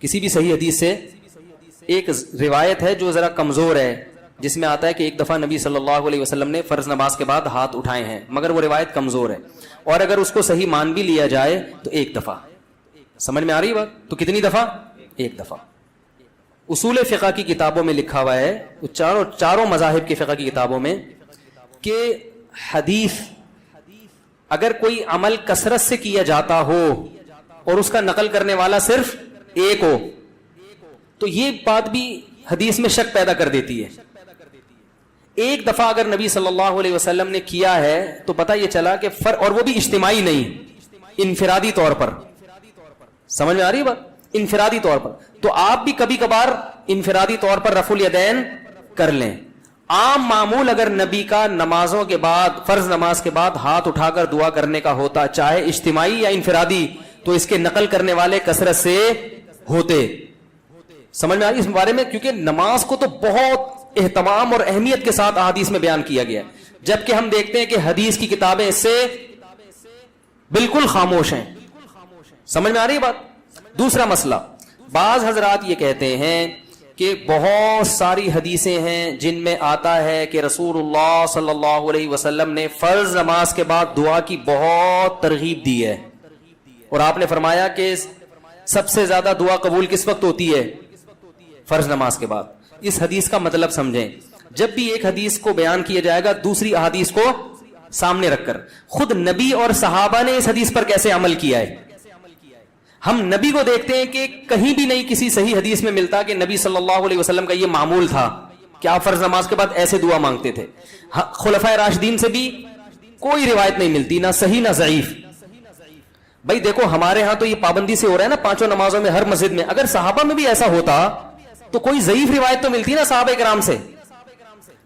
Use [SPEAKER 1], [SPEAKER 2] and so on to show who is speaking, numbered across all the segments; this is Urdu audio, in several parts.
[SPEAKER 1] کسی بھی صحیح حدیث سے ایک روایت ہے جو ذرا کمزور ہے، جس میں آتا ہے کہ ایک دفعہ نبی صلی اللہ علیہ وسلم نے فرض نماز کے بعد ہاتھ اٹھائے ہیں، مگر وہ روایت کمزور ہے، اور اگر اس کو صحیح مان بھی لیا جائے تو ایک دفعہ. سمجھ میں آ رہی بات؟ تو کتنی دفعہ؟ ایک دفعہ. اصول فقہ کی کتابوں میں لکھا ہوا ہے، چاروں مذاہب کی فقہ کی کتابوں میں، کہ حدیث اگر کوئی عمل کثرت سے کیا جاتا ہو اور اس کا نقل کرنے والا صرف ایک ہو تو یہ بات بھی حدیث میں شک پیدا کر دیتی ہے. ایک دفعہ اگر نبی صلی اللہ علیہ وسلم نے کیا ہے تو پتہ یہ چلا کہ اور وہ بھی اجتماعی نہیں، انفرادی طور پر. سمجھ میں آ رہی ہے بات؟ انفرادی طور پر. تو آپ بھی کبھی کبھار انفرادی طور پر رفع الیدین کر لیں. عام معمول اگر نبی کا نمازوں کے بعد، فرض نماز کے بعد ہاتھ اٹھا کر دعا کرنے کا ہوتا، چاہے اجتماعی یا انفرادی، تو اس کے نقل کرنے والے کثرت سے ہوتے. سمجھ میں آ رہی اس بارے میں؟ کیونکہ نماز کو تو بہت اہتمام اور اہمیت کے ساتھ احادیث میں بیان کیا گیا ہے، جبکہ ہم دیکھتے ہیں کہ حدیث کی کتابیں اس سے بالکل خاموش ہیں. سمجھ میں آ رہی بات؟ دوسرا مسئلہ، بعض حضرات یہ کہتے ہیں کہ بہت ساری حدیثیں ہیں جن میں آتا ہے کہ رسول اللہ صلی اللہ علیہ وسلم نے فرض نماز کے بعد دعا کی بہت ترغیب دی ہے، اور آپ نے فرمایا کہ سب سے زیادہ دعا قبول کس وقت ہوتی ہے؟ فرض نماز کے بعد. اس حدیث کا مطلب سمجھیں. جب بھی ایک حدیث کو بیان کیا جائے گا دوسری احادیث کو سامنے رکھ کر، خود نبی اور صحابہ نے اس حدیث پر کیسے عمل کیا ہے. ہم نبی کو دیکھتے ہیں کہ کہیں بھی نہیں کسی صحیح حدیث میں ملتا کہ نبی صلی اللہ علیہ وسلم کا یہ معمول تھا کہ آپ فرض نماز کے بعد ایسے دعا مانگتے تھے. خلفائے راشدین سے بھی کوئی روایت نہیں ملتی، نہ صحیح نہ ضعیف. بھائی دیکھو ہمارے ہاں تو یہ پابندی سے ہو رہا ہے نا پانچوں نمازوں میں ہر مسجد میں، اگر صحابہ میں بھی ایسا ہوتا تو کوئی ضعیف روایت تو ملتی نا صحابہ کرام سے،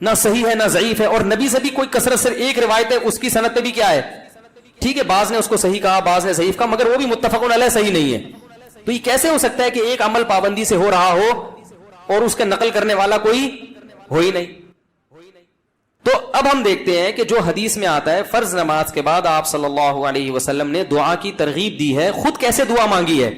[SPEAKER 1] نہ صحیح ہے نہ ضعیف ہے. اور نبی سے بھی کوئی کثرت سے ایک روایت ہے، اس کی سند پہ بھی کیا ہے؟ ٹھیک ہے، بعض نے اس کو صحیح کہا، بعض نے ضعیف کہا، مگر وہ بھی متفق علیہ صحیح نہیں ہے. تو یہ کیسے ہو سکتا ہے کہ ایک عمل پابندی سے ہو رہا ہو اور اس کا نقل کرنے والا کوئی ہو ہی نہیں؟ تو اب ہم دیکھتے ہیں کہ جو حدیث میں آتا ہے فرض نماز کے بعد آپ صلی اللہ علیہ وسلم نے دعا کی ترغیب دی ہے، خود کیسے دعا مانگی ہے.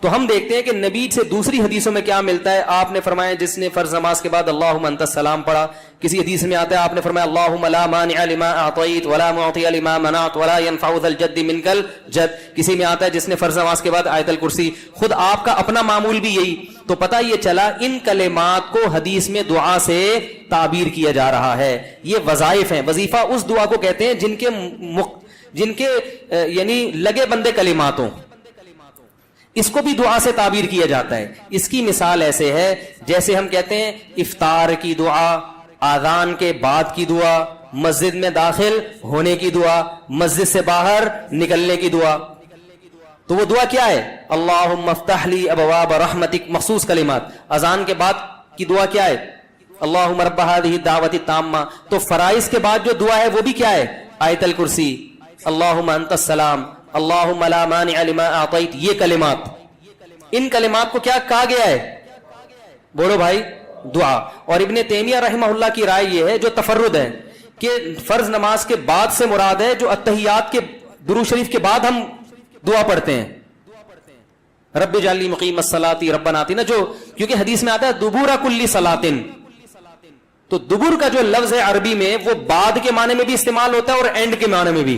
[SPEAKER 1] تو ہم دیکھتے ہیں کہ نبی سے دوسری حدیثوں میں کیا ملتا ہے. آپ نے فرمایا جس نے فرض نماز کے بعد اللہم انت السلام پڑھا، کسی حدیث میں آتا ہے آپ نے فرمایا اللہم لا مانع لما اعطیت ولا معطی لما منعت ولا ينفع ذا الجد منک الجد. کسی میں آتا ہے جس نے فرض نماز کے بعد آیت الکرسی. خود آپ کا اپنا معمول بھی یہی. تو پتہ یہ چلا ان کلمات کو حدیث میں دعا سے تعبیر کیا جا رہا ہے. یہ وظائف ہیں. وظیفہ اس دعا کو کہتے ہیں جن کے یعنی لگے بندے کلمات ہوں، اس کو بھی دعا سے تعبیر کیا جاتا ہے. اس کی مثال ایسے ہے جیسے ہم کہتے ہیں افطار کی دعا، آذان کے بعد کی دعا، مسجد میں داخل ہونے کی دعا، مسجد سے باہر نکلنے کی دعا. تو وہ دعا کیا ہے؟ اللہم افتح لی ابواب رحمتک، مخصوص کلمات. اذان کے بعد کی دعا کیا ہے؟ اللہم رب هذه الدعوۃ التامہ. تو فرائض کے بعد جو دعا ہے وہ بھی کیا ہے؟ آیت الکرسی، اللہم انت السلام، اللہم لا مانع لما اعطیت. یہ کلمات، ان کلمات کو کیا کہا گیا ہے؟ بولو بھائی، دعا. اور ابن تیمیہ رحمہ اللہ کی رائے یہ ہے جو تفرد ہے کہ فرض نماز کے بعد سے مراد ہے جو اتحیات کے درود شریف کے بعد ہم دعا پڑھتے ہیں، رب اجعلنی مقیم الصلاۃ ربنا آتنا، جو کیونکہ حدیث میں آتا ہے دبور کل صلاۃ. تو دبر کا جو لفظ ہے عربی میں وہ بعد کے معنی میں بھی استعمال ہوتا ہے اور اینڈ کے معنی میں بھی.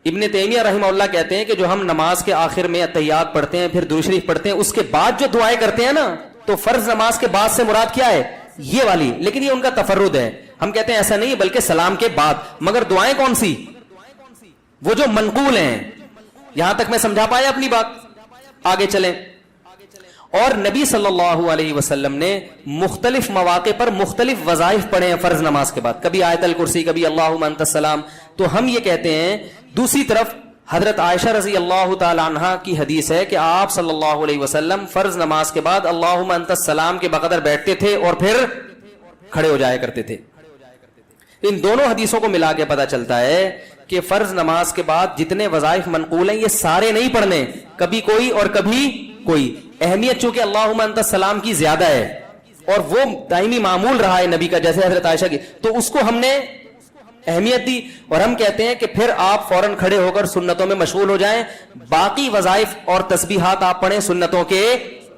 [SPEAKER 1] ابن تیمیہ رحمہ اللہ کہتے ہیں کہ جو ہم نماز کے آخر میں اتحیات پڑھتے ہیں، پھر درود شریف پڑھتے ہیں، اس کے بعد جو دعائیں کرتے ہیں نا، تو فرض نماز کے بعد سے مراد کیا ہے؟ یہ والی. لیکن یہ ان کا تفرد ہے. ہم کہتے ہیں ایسا نہیں بلکہ سلام کے بعد. مگر دعائیں کون سی؟ وہ جو منقول ہیں. یہاں تک میں سمجھا پایا اپنی بات؟ آگے چلیں. اور نبی صلی اللہ علیہ وسلم نے مختلف مواقع پر مختلف وظائف پڑھے ہیں فرض نماز کے بعد، کبھی آیت الکرسی، کبھی اللہم انت السلام. تو ہم یہ کہتے ہیں دوسری طرف حضرت عائشہ رضی اللہ تعالی عنہا کی حدیث ہے کہ آپ صلی اللہ علیہ وسلم فرض نماز کے بعد اللہم انت السلام کے بقدر بیٹھتے تھے اور پھر کھڑے ہو جایا کرتے تھے. ان دونوں حدیثوں کو ملا کے پتہ چلتا ہے کہ فرض نماز کے بعد جتنے وظائف منقول ہیں یہ سارے نہیں پڑھنے، کبھی کوئی اور کبھی کوئی. اہمیت چونکہ اللہم انت السلام کی زیادہ ہے اور وہ دائمی معمول رہا ہے نبی کا، جیسے حضرت عائشہ کی، تو اس کو ہم نے اہمیت دی. اور ہم کہتے ہیں کہ پھر آپ فوراً کھڑے ہو کر سنتوں میں مشغول ہو جائیں، باقی وظائف اور تسبیحات آپ پڑھیں سنتوں کے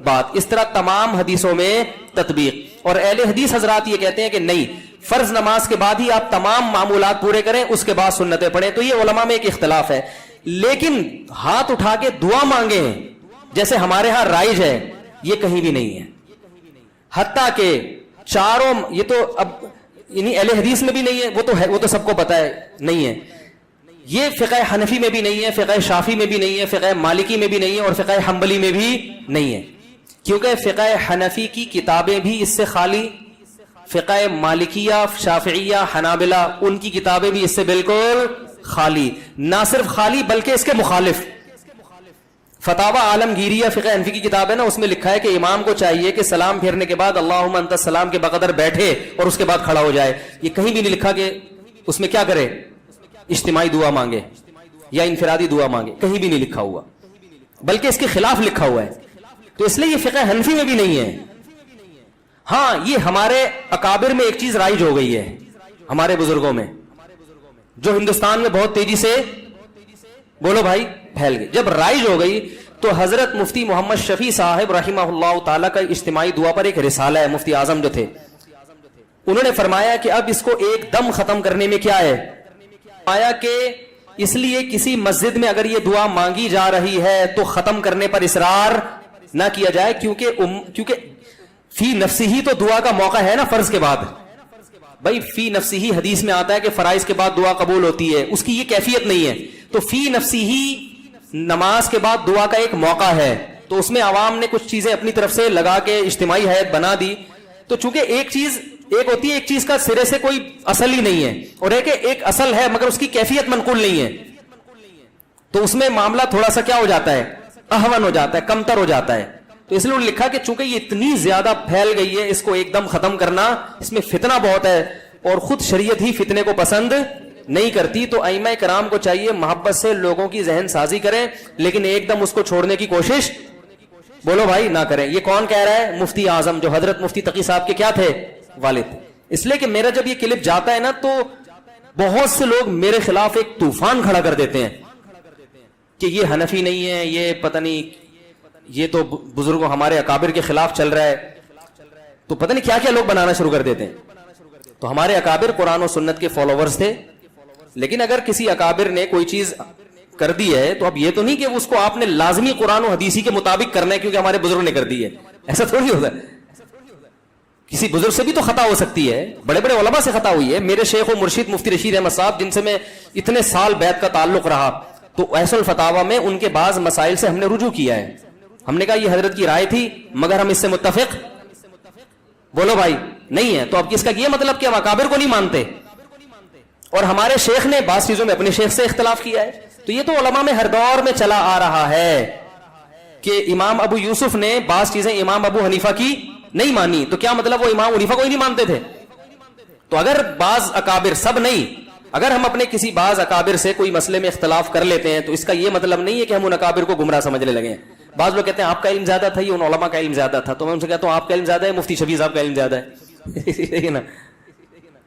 [SPEAKER 1] بعد. اس طرح تمام حدیثوں میں تطبیق. اور اہل حدیث حضرات یہ کہتے ہیں کہ نہیں, فرض نماز کے بعد ہی آپ تمام معمولات پورے کریں, اس کے بعد سنتیں پڑھیں. تو یہ علماء میں ایک اختلاف ہے. لیکن ہاتھ اٹھا کے دعا مانگیں جیسے ہمارے ہاں رائج ہے, یہ کہیں بھی نہیں ہے. حتیٰ کہ چاروں, یہ تو اب یعنی اہل حدیث میں بھی نہیں ہے, وہ تو سب کو پتا ہے نہیں ہے. یہ فقہ حنفی میں بھی نہیں ہے, فقہ شافی میں بھی نہیں ہے, فقہ مالکی میں بھی نہیں ہے, اور فقہ حنبلی میں بھی نہیں ہے. کیونکہ فقہ حنفی کی کتابیں بھی اس سے خالی, فقہ مالکیہ, شافعیہ, حنابلہ ان کی کتابیں بھی اس سے بالکل خالی. نہ صرف خالی بلکہ اس کے مخالف. فتاوی عالمگیریہ فقہ حنفی کی کتاب ہے نا, اس میں لکھا ہے کہ امام کو چاہیے کہ سلام پھیرنے کے بعد اللہم انت السلام کے بقدر بیٹھے اور اس کے بعد کھڑا ہو جائے. یہ کہیں بھی نہیں لکھا کہ اس میں کیا کرے, اجتماعی دعا مانگے یا انفرادی دعا مانگے, کہیں بھی نہیں لکھا ہوا, بلکہ اس کے خلاف لکھا ہوا ہے. تو اس لیے یہ فقہ حنفی میں بھی نہیں ہے. ہاں یہ ہمارے اکابر میں ایک چیز رائج ہو گئی ہے, ہمارے بزرگوں میں, جو ہندوستان میں بہت تیزی سے, بولو بھائی, پھیل گئی. جب رائج ہو گئی تو حضرت مفتی محمد شفیع صاحب رحمہ اللہ تعالیٰ کا اجتماعی دعا پر ایک رسالہ ہے, مفتی اعظم جو تھے, انہوں نے فرمایا کہ اب اس کو ایک دم ختم کرنے میں کیا ہے, آیا کہ اس لیے کسی مسجد میں اگر یہ دعا مانگی جا رہی ہے تو ختم کرنے پر اصرار نہ کیا جائے, کیونکہ فی نفسی ہی تو دعا کا موقع ہے نا فرض کے بعد. بھائی فی نفسی ہی حدیث میں آتا ہے کہ فرائض کے بعد دعا قبول ہوتی ہے, اس کی یہ کیفیت نہیں ہے. تو فی نفسی ہی نماز کے بعد دعا کا ایک موقع ہے, تو اس میں عوام نے کچھ چیزیں اپنی طرف سے لگا کے اجتماعی ہیئت بنا دی. تو چونکہ ایک ہوتی ہے, ایک چیز کا سرے سے کوئی اصل ہی نہیں ہے, اور ایک اصل ہے مگر اس کی کیفیت منقول نہیں ہے, تو اس میں معاملہ تھوڑا سا کیا ہو جاتا ہے, اہون ہو جاتا ہے, کمتر ہو جاتا ہے. تو اس لیے انہوں نے لکھا کہ چونکہ یہ اتنی زیادہ پھیل گئی ہے, اس کو ایک دم ختم کرنا, اس میں فتنہ بہت ہے, اور خود شریعت ہی فتنے کو پسند نہیں کرتی. تو ائمہ کرام کو چاہیے محبت سے لوگوں کی ذہن سازی کریں, لیکن ایک دم اس کو چھوڑنے کی کوشش, بولو بھائی, نہ کریں. یہ کون کہہ رہا ہے, مفتی اعظم, جو حضرت مفتی تقی صاحب کے کیا تھے, والد. اس لیے کہ میرا جب یہ کلپ جاتا ہے نا تو بہت سے لوگ میرے خلاف ایک طوفان کھڑا کر دیتے ہیں کہ یہ حنفی نہیں ہے, یہ پتہ نہیں, یہ تو بزرگوں ہمارے اکابر کے خلاف چل رہا ہے, تو پتہ نہیں کیا کیا لوگ بنانا شروع کر دیتے ہیں. تو ہمارے اکابر قرآن و سنت کے فالوورز تھے, لیکن اگر کسی اکابر نے کوئی چیز کر دی ہے تو اب یہ تو نہیں کہ اس کو آپ نے لازمی قرآن و حدیثی کے مطابق کرنا ہے کیونکہ ہمارے بزرگ نے کر دی ہے. ایسا تھوڑی ہوتا ہے, کسی بزرگ سے بھی تو خطا ہو سکتی ہے, بڑے بڑے علماء سے خطا ہوئی ہے. میرے شیخ و مرشد مفتی رشید احمد صاحب, جن سے میں اتنے سال بیعت کا تعلق رہا, تو ایسا الفتاوی میں ان کے بعض مسائل سے ہم نے رجوع کیا ہے. ہم نے کہا یہ حضرت کی رائے تھی مگر ہم اس سے متفق, بولو بھائی, نہیں ہے. تو اب اس کا یہ مطلب کہ ہم اکابر کو نہیں مانتے, اور ہمارے شیخ نے بعض چیزوں میں اپنے شیخ سے اختلاف کیا ہے. تو یہ تو علماء میں ہر دور میں چلا آ رہا ہے کہ امام ابو یوسف نے بعض چیزیں امام ابو حنیفہ کی نہیں مانی, تو کیا مطلب وہ امام حنیفہ کو ہی نہیں مانتے تھے؟ تو اگر بعض اکابر, سب نہیں, اگر ہم اپنے کسی بعض اکابر سے کوئی مسئلے میں اختلاف کر لیتے ہیں تو اس کا یہ مطلب نہیں ہے کہ ہم ان اکابر کو گمراہ سمجھنے لگے ہیں. بعض لوگ کہتے ہیں آپ کا علم زیادہ تھا, یہ ان علماء کا علم زیادہ تھا, تو میں ان سے کہتا ہوں آپ کا علم زیادہ ہے, مفتی شفیع صاحب کا علم زیادہ ہے. نا,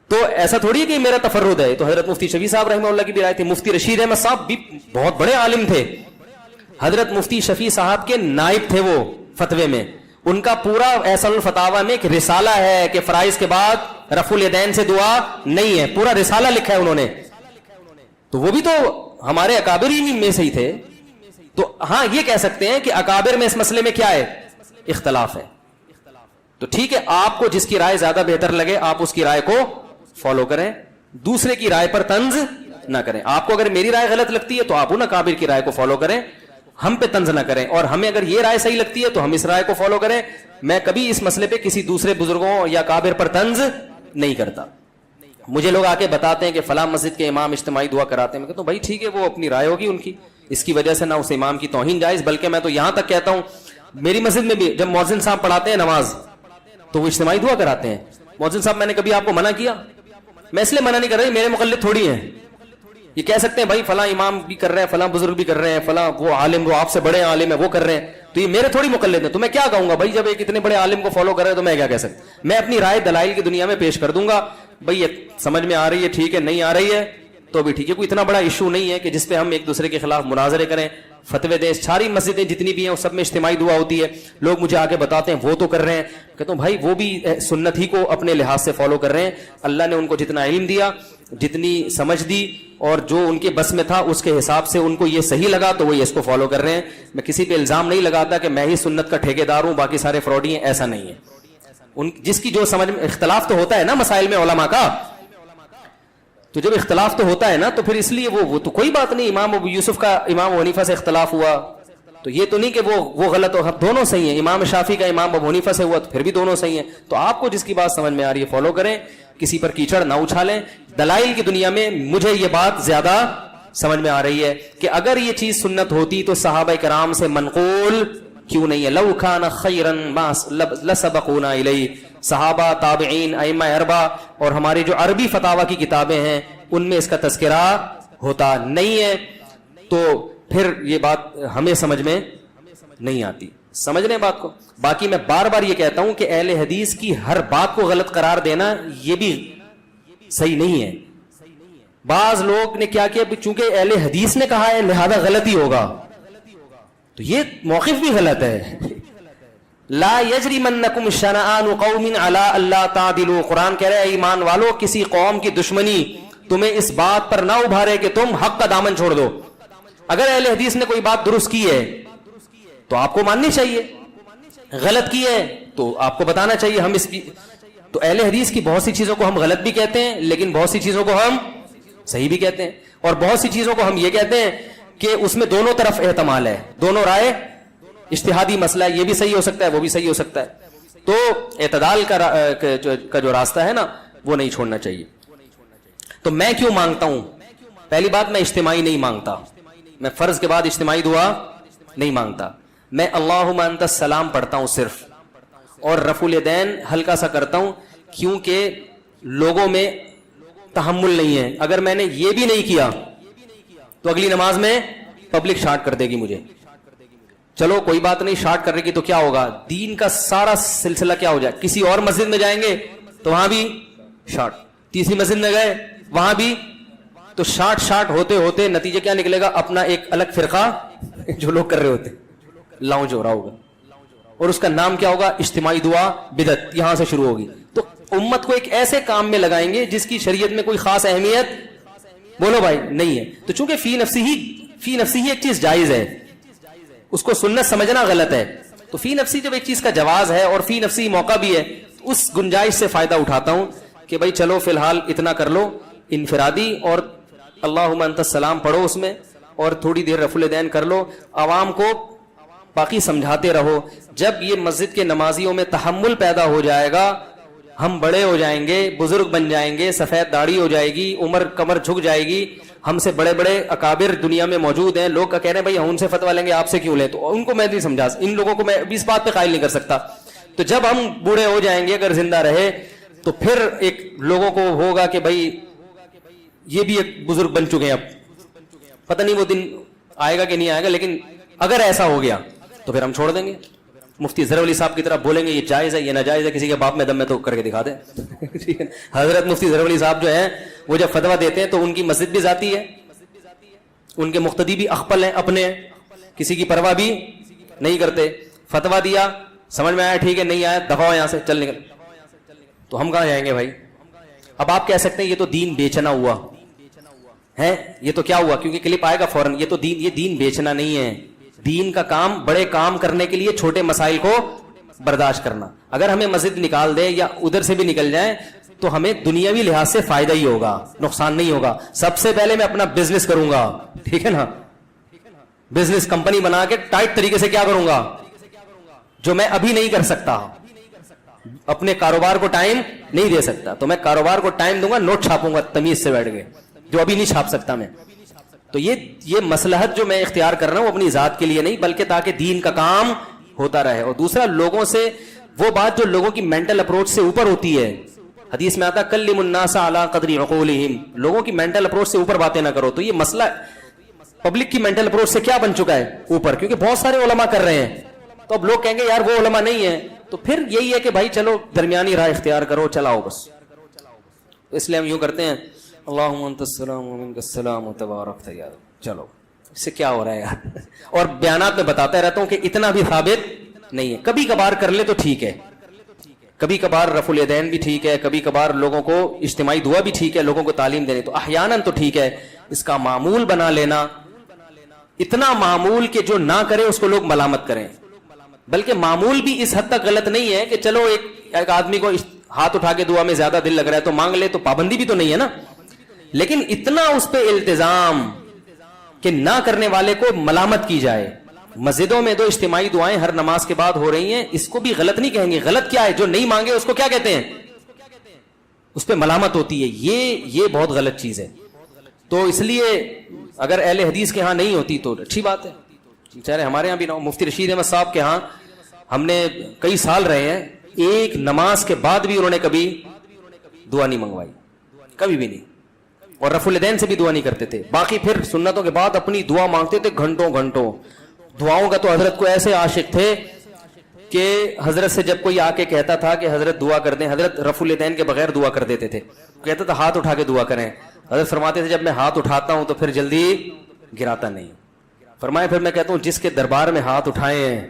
[SPEAKER 1] تو ایسا تھوڑی ہے کہ میرا تفرد ہے. تو حضرت مفتی شفیع صاحب رحمہ اللہ کی بھی رائے تھی. مفتی رشید احمد صاحب بھی بہت بڑے عالم تھے, حضرت مفتی شفیع صاحب کے نائب تھے وہ فتوے میں. ان کا پورا احسن الفتاوی میں ایک رسالہ ہے کہ فرائض کے بعد رفع الیدین سے دعا نہیں ہے, پورا رسالہ لکھا ہے انہوں نے. تو وہ بھی تو ہمارے اکابر ہی میں سے ہی تھے. تو ہاں یہ کہہ سکتے ہیں کہ اکابر میں اس مسئلے میں کیا ہے, اختلاف ہے. تو ٹھیک ہے, آپ کو جس کی رائے زیادہ بہتر لگے آپ اس کی رائے کو فالو کریں, دوسرے کی رائے پر طنز نہ کریں. آپ کو اگر میری رائے غلط لگتی ہے تو آپ ان اکابر کی رائے کو فالو کریں, ہم پہ طنز نہ کریں. اور ہمیں اگر یہ رائے صحیح لگتی ہے تو ہم اس رائے کو فالو کریں. میں کبھی اس مسئلے پہ کسی دوسرے بزرگوں یا اکابر پر طنز نہیں کرتا. مجھے لوگ آ کے بتاتے ہیں کہ فلاں مسجد کے امام اجتماعی دعا کراتے ہیں, میں کہتا ہوں بھائی ٹھیک ہے, وہ اپنی رائے ہوگی ان کی, اس کی وجہ سے نہ اس امام کی توہین جائز, بلکہ میں تو یہاں تک کہتا ہوں میری مسجد میں بھی جب مؤذن صاحب پڑھاتے ہیں نماز تو وہ اجتماعی دعا کراتے ہیں. مؤذن صاحب میں نے کبھی آپ کو منع کیا؟ میں اس لیے منع نہیں کر رہا, میرے مقلد تھوڑی ہیں. یہ کہہ سکتے ہیں بھائی فلاں امام بھی کر رہے ہیں, فلاں بزرگ بھی کر رہے ہیں, فلاں وہ عالم, وہ آپ سے بڑے عالم ہیں, وہ کر رہے ہیں, تو یہ میرے تھوڑی مقلد ہیں. تو میں کیا کہوں گا بھائی, جب ایک اتنے بڑے عالم کو فالو کر رہے ہیں تو میں کیا کہہ سکتا ہوں؟ میں اپنی رائے دلائل کی دنیا میں پیش کر دوں گا, بھائی یہ سمجھ میں آ رہی ہے ٹھیک ہے, نہیں آ رہی ہے تو بھی ٹھیک ہے, کوئی اتنا بڑا ایشو نہیں ہے کہ جس پہ ہم ایک دوسرے کے خلاف مناظرے کریں, فتوے دیں. ساری مسجدیں جتنی بھی ہیں سب میں اجتماعی دعا ہوتی ہے. لوگ مجھے آگے بتاتے ہیں وہ تو کر رہے ہیں, کہتا ہوں بھائی وہ بھی سنت ہی کو اپنے لحاظ سے فالو کر رہے ہیں. اللہ نے ان کو جتنا علم دیا, جتنی سمجھ دی, اور جو ان کے بس میں تھا اس کے حساب سے ان کو یہ صحیح لگا تو وہ اس کو فالو کر رہے ہیں. میں کسی پہ الزام نہیں لگاتا کہ میں ہی سنت کا ٹھیکیدار ہوں باقی سارے فراڈی ہیں, ایسا نہیں ہے. ان جس کی جو سمجھ میں اختلاف تو ہوتا ہے نا مسائل میں علماء کا, تو جب اختلاف تو ہوتا ہے نا تو پھر اس لیے وہ تو کوئی بات نہیں. امام ابو یوسف کا امام ابو حنیفہ سے اختلاف ہوا تو یہ تو نہیں کہ وہ غلط ہو, دونوں صحیح ہیں. امام شافعی کا امام ابو حنیفہ سے ہوا تو پھر بھی دونوں صحیح ہیں. تو آپ کو جس کی بات سمجھ میں آ رہی ہے فالو کریں, کسی پر کیچڑ نہ اچھالیں. دلائل کی دنیا میں مجھے یہ بات زیادہ سمجھ میں آ رہی ہے کہ اگر یہ چیز سنت ہوتی تو صحابہ کرام سے منقول کیوں نہیں ہے. لو کان خیرا ما لسبقونا الیہ. صحابہ, تابعین, ائمہ اربعہ اور ہماری جو عربی فتاوی کی کتابیں ہیں ان میں اس کا تذکرہ ہوتا نہیں ہے. تو پھر یہ بات ہمیں سمجھ میں نہیں آتی. سمجھ رہے ہیں بات کو. باقی میں بار بار یہ کہتا ہوں کہ اہل حدیث کی ہر بات کو غلط قرار دینا یہ بھی صحیح نہیں ہے. بعض لوگ نے کیا کیا, چونکہ اہل حدیث نے کہا ہے لہذا غلط ہی ہوگا, تو یہ موقف بھی غلط ہے. لا یجرمنکم شنآن قوم علی الا تعدلوا. قرآن کہہ رہا ہے ایمان والو کسی قوم کی دشمنی تمہیں اس بات پر نہ ابھارے کہ تم حق کا دامن چھوڑ دو. اگر اہل حدیث نے کوئی بات درست کی ہے تو آپ کو ماننی چاہیے, غلط کی ہے تو آپ کو بتانا چاہیے. ہم اس تو اہل حدیث کی بہت سی چیزوں کو ہم غلط بھی کہتے ہیں لیکن بہت سی چیزوں کو ہم صحیح بھی کہتے ہیں, اور بہت سی چیزوں کو ہم یہ کہتے ہیں کہ اس میں دونوں طرف احتمال ہے, دونوں رائے, اجتہادی مسئلہ ہے, یہ بھی صحیح ہو سکتا ہے وہ بھی صحیح ہو سکتا ہے. تو اعتدال کا جو راستہ ہے نا وہ نہیں چھوڑنا چاہیے. تو میں کیوں مانگتا ہوں؟ پہلی بات, میں اجتماعی نہیں مانگتا, میں فرض کے بعد اجتماعی دعا نہیں مانگتا. میں اللہم انت السلام پڑھتا ہوں صرف, اور رفع الیدین ہلکا سا کرتا ہوں کیونکہ لوگوں میں تحمل نہیں ہے. اگر میں نے یہ بھی نہیں کیا تو اگلی نماز میں پبلک شارٹ کر دے گی مجھے. چلو کوئی بات نہیں, شارٹ کرنے کی تو کیا ہوگا, دین کا سارا سلسلہ کیا ہو جائے. کسی اور مسجد میں جائیں گے تو وہاں بھی شارٹ, تیسری مسجد میں گئے وہاں بھی, تو شارٹ ہوتے ہوتے نتیجہ کیا نکلے گا, اپنا ایک الگ فرقہ جو لوگ کر رہے ہوتے لاؤنج ہو رہا ہوگا, اور اس کا نام کیا ہوگا, اجتماعی دعا بدعت, یہاں سے شروع ہوگی. تو امت کو ایک ایسے کام میں لگائیں گے جس کی شریعت میں کوئی خاص اہمیت بولو بھائی نہیں ہے. تو چونکہ فی نفسی ہی ایک چیز جائز ہے, اس کو سنت سمجھنا غلط ہے. تو فی نفسی جب ایک چیز کا جواز ہے اور فی نفسی موقع بھی ہے, اس گنجائش سے فائدہ اٹھاتا ہوں کہ بھائی چلو فی الحال اتنا کر لو انفرادی, اور اللہم انت السلام پڑھو اس میں, اور تھوڑی دیر رفع الیدین کر لو. عوام کو باقی سمجھاتے رہو. جب یہ مسجد کے نمازیوں میں تحمل پیدا ہو جائے گا, ہم بڑے ہو جائیں گے, بزرگ بن جائیں گے, سفید داڑھی ہو جائے گی, عمر کمر جھک جائے گی, ہم سے بڑے بڑے اکابر دنیا میں موجود ہیں, لوگ کہہ رہے ہیں بھائی ہم ان سے فتویٰ لیں گے آپ سے کیوں لیں, تو ان کو میں نہیں سمجھا, ان لوگوں کو میں اس بات پہ قائل نہیں کر سکتا. تو جب ہم بوڑھے ہو جائیں گے اگر زندہ رہے تو پھر ایک لوگوں کو ہوگا کہ بھائی یہ بھی ایک بزرگ بن چکے ہیں, اب پتہ نہیں وہ دن آئے گا کہ نہیں آئے گا, لیکن اگر ایسا ہو گیا تو پھر ہم چھوڑ دیں گے. مفتی ظہر علی صاحب کی طرف بولیں گے یہ جائز ہے یہ ناجائز ہے, کسی کے باپ میں دم میں تو کر کے دکھا دیں. حضرت مفتی ظہر علی صاحب جو ہیں وہ جب فتویٰ دیتے ہیں تو ان کی مسجد بھی ذاتی ہے, ان کے مقتدی بھی اخپل ہیں اپنے, کسی کی پرواہ بھی نہیں کرتے. فتویٰ دیا, سمجھ میں آیا ٹھیک ہے, نہیں آیا دفعہ یہاں سے, چل نکل. تو ہم کہاں جائیں گے بھائی؟ اب آپ کہہ سکتے ہیں یہ تو دین بیچنا ہوا ہے, یہ تو کیا ہوا, کیونکہ کلپ آئے گا فوراً, یہ دین بیچنا نہیں ہے. دین کا کام بڑے کام کرنے کے لیے چھوٹے مسائل کو برداشت کرنا. اگر ہمیں مسجد نکال دے یا ادھر سے بھی نکل جائیں تو ہمیں دنیاوی لحاظ سے فائدہ ہی ہوگا, نقصان نہیں ہوگا. سب سے پہلے میں اپنا بزنس کروں گا, ٹھیک ہے نا, بزنس کمپنی بنا کے ٹائٹ طریقے سے کیا کروں گا جو میں ابھی نہیں کر سکتا. اپنے کاروبار کو ٹائم نہیں دے سکتا تو میں کاروبار کو ٹائم دوں گا, نوٹ چھاپوں گا تمیز سے بیٹھ کے, جو ابھی نہیں چھاپ سکتا میں. تو یہ مصلحت جو میں اختیار کر رہا ہوں اپنی ذات کے لیے نہیں بلکہ تاکہ دین کا کام ہوتا رہے. اور دوسرا, لوگوں سے وہ بات جو لوگوں کی مینٹل اپروچ سے اوپر ہوتی ہے, حدیث میں آتا کلم الناس علی قدر عقولہم, لوگوں کی مینٹل اپروچ سے اوپر باتیں نہ کرو. تو یہ مسئلہ پبلک کی مینٹل اپروچ سے کیا بن چکا ہے اوپر, کیونکہ بہت سارے علماء کر رہے ہیں. تو اب لوگ کہیں گے یار وہ علماء نہیں ہے, تو پھر یہی ہے کہ بھائی چلو درمیانی راہ اختیار کرو, چلاؤ بس. اس لیے ہم یوں کرتے ہیں اللہم انت السلام و منک السلام تبارک یا رب. چلو اس سے کیا ہو رہا ہے یار. اور بیانات میں بتاتا رہتا ہوں کہ اتنا بھی ثابت نہیں ہے. کبھی کبھار کر لے تو ٹھیک ہے, کبھی کبھار رفع الیدین بھی ٹھیک ہے, کبھی کبھار لوگوں کو اجتماعی دعا بھی ٹھیک ہے, لوگوں کو تعلیم دینے تو احیاناً تو ٹھیک ہے. اس کا معمول بنا لینا, اتنا معمول کہ جو نہ کرے اس کو لوگ ملامت کریں. بلکہ معمول بھی اس حد تک غلط نہیں ہے کہ چلو ایک آدمی کو ہاتھ اٹھا کے دعا میں زیادہ دل لگ رہا ہے تو مانگ لے, تو پابندی بھی تو نہیں ہے نا. لیکن اتنا اس پہ التزام کہ نہ کرنے والے کو ملامت کی جائے. مسجدوں میں 2 اجتماعی دعائیں ہر نماز کے بعد ہو رہی ہیں, اس کو بھی غلط نہیں کہیں گے. غلط کیا ہے؟ جو نہیں مانگے اس کو کیا کہتے ہیں؟ اس پہ ملامت ہوتی ہے. یہ بہت غلط چیز ہے. تو اس لیے اگر اہل حدیث کے ہاں نہیں ہوتی تو اچھی بات ہے. چاہے ہمارے یہاں بھی نہ ہو. مفتی رشید احمد صاحب کے ہاں ہم نے کئی سال رہے ہیں, ایک نماز کے بعد بھی انہوں نے کبھی دعا نہیں منگوائی, کبھی بھی نہیں. اور رفع الیدین سے بھی دعا نہیں کرتے تھے. باقی پھر سنتوں کے بعد اپنی دعا مانگتے تھے گھنٹوں گھنٹوں. دعاؤں کا تو حضرت کو ایسے عاشق تھے کہ حضرت سے جب کوئی آ کے کہتا تھا کہ حضرت دعا کر دیں, حضرت رفع الیدین کے بغیر دعا کر دیتے تھے. کہتا تھا ہاتھ اٹھا کے دعا کریں. حضرت فرماتے تھے جب میں ہاتھ اٹھاتا ہوں تو پھر جلدی گراتا نہیں. فرمایا پھر میں کہتا ہوں جس کے دربار میں ہاتھ اٹھائے ہیں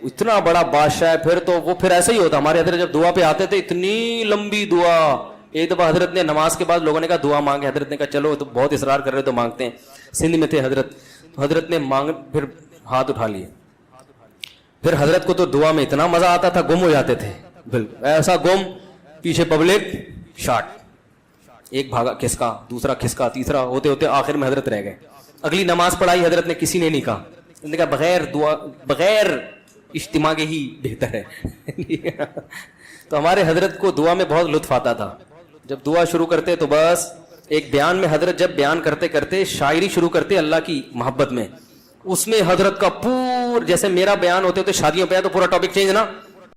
[SPEAKER 1] اتنا بڑا بادشاہ ہے, پھر تو وہ پھر ایسا ہی ہوتا. ہمارے حضرت جب دعا پہ آتے تھے اتنی لمبی دعا. ایک دفعہ حضرت نے نماز کے بعد لوگوں نے کہا دعا مانگے. حضرت نے کہا چلو تو بہت اصرار کر رہے تو مانگتے ہیں. سندھ میں تھے حضرت, تو حضرت نے پھر ہاتھ اٹھا لیے. پھر حضرت کو تو دعا میں اتنا مزہ آتا تھا, گم ہو جاتے تھے بالکل ایسا گم, پیچھے پبلک شاٹ, ایک بھاگا کھسکا, دوسرا کھسکا, تیسرا, ہوتے ہوتے آخر میں حضرت رہ گئے. اگلی نماز پڑھائی حضرت نے, کسی نے نہیں کہا. انہوں نے کہا بغیر دعا بغیر اجتماع کے ہی بہتر ہے. تو ہمارے حضرت کو دعا میں بہت لطف آتا تھا. جب دعا شروع کرتے تو بس ایک بیان میں حضرت جب بیان کرتے کرتے شاعری شروع کرتے اللہ کی محبت میں, اس میں حضرت کا جیسے میرا بیان ہوتے ہوتے شادیوں پہ ہے تو پورا ٹاپک چینج نا,